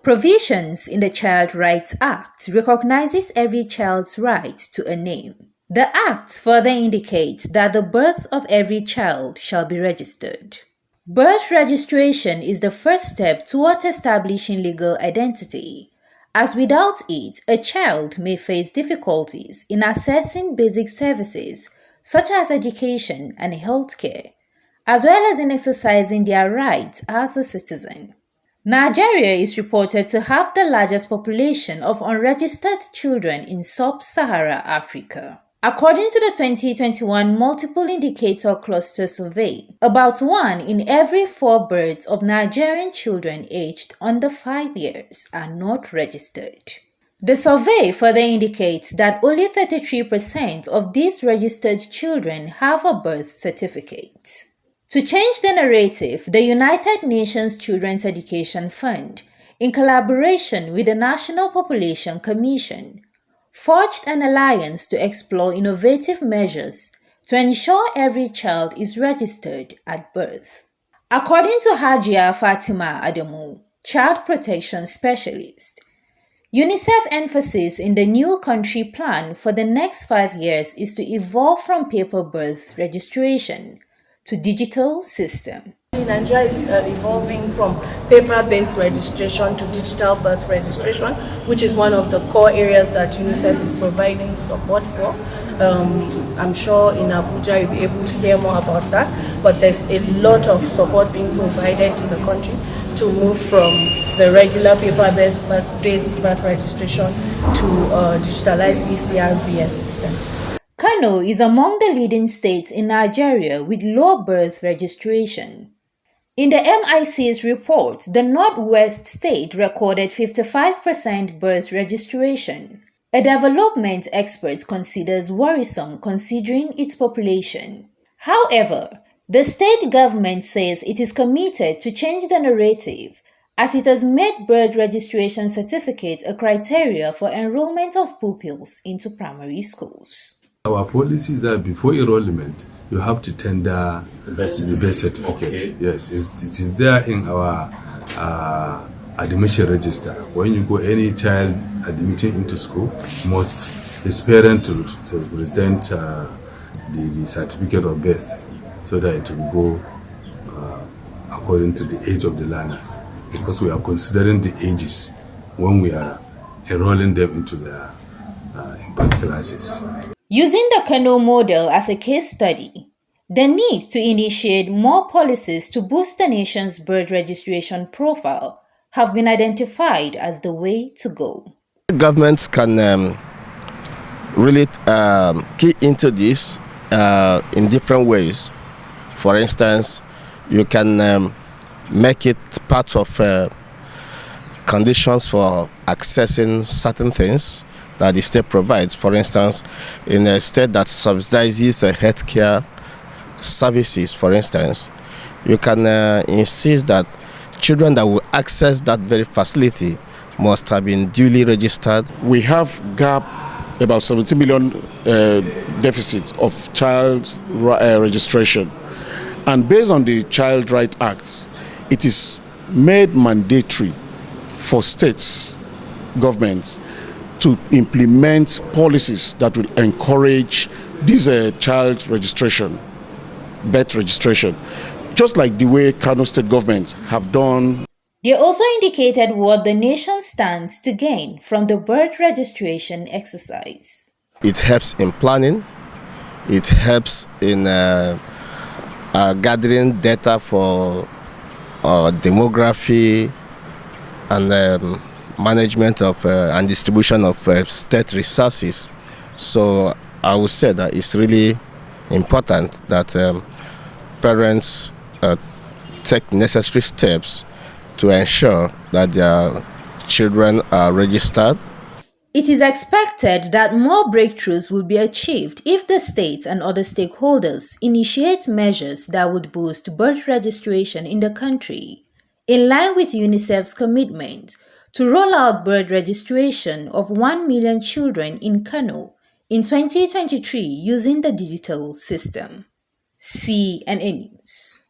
Provisions in the Child Rights Act recognizes every child's right to a name. The Act further indicates that the birth of every child shall be registered. Birth registration is the first step towards establishing legal identity, as without it, a child may face difficulties in accessing basic services such as education and healthcare, as well as in exercising their rights as a citizen. Nigeria is reported to have the largest population of unregistered children in sub-Sahara Africa. According to the 2021 Multiple Indicator Cluster Survey, about 1 in every 4 births of Nigerian children aged under 5 years are not registered. The survey further indicates that only 33% of these registered children have a birth certificate. To change the narrative, the United Nations Children's Education Fund, in collaboration with the National Population Commission, forged an alliance to explore innovative measures to ensure every child is registered at birth. According to Hajia Fatima Adamu, child protection specialist, UNICEF emphasis in the new country plan for the next 5 years is to evolve from paper birth registration to digital system. Nigeria is evolving from paper-based registration to digital birth registration, which is one of the core areas that UNICEF is providing support for. I'm sure in Abuja you'll be able to hear more about that, but there's a lot of support being provided to the country to move from the regular paper-based birth registration to digitalized ECRVS system. Kano is among the leading states in Nigeria with low birth registration. In the MIC's report, the Northwest state recorded 55% birth registration, a development experts considers worrisome considering its population. However, the state government says it is committed to change the narrative as it has made birth registration certificates a criteria for enrollment of pupils into primary schools. Our policy is that before enrollment, you have to tender the birth certificate. Okay. Yes, it is there in our admission register. When you go, any child admitting into school must his parent to present the certificate of birth so that it will go according to the age of the learners, because we are considering the ages when we are enrolling them into the birth classes. Using the Kano model as a case study, the need to initiate more policies to boost the nation's birth registration profile have been identified as the way to go. Governments can really key into this in different ways. For instance, you can make it part of conditions for accessing certain things that the state provides. For instance, in a state that subsidizes healthcare services, for instance, you can insist that children that will access that very facility must have been duly registered. We have gap about 70 million deficit of child registration, and based on the Child Rights Act, it is made mandatory for states, governments, to implement policies that will encourage this child registration, birth registration, just like the way Kano state governments have done. They also indicated what the nation stands to gain from the birth registration exercise. It helps in planning, it helps in gathering data for demography and management of and distribution of state resources. So I would say that it's really important that parents take necessary steps to ensure that their children are registered. It is expected that more breakthroughs will be achieved if the state and other stakeholders initiate measures that would boost birth registration in the country, in line with UNICEF's commitment to roll out birth registration of 1 million children in Kano in 2023 using the digital system. CNN News.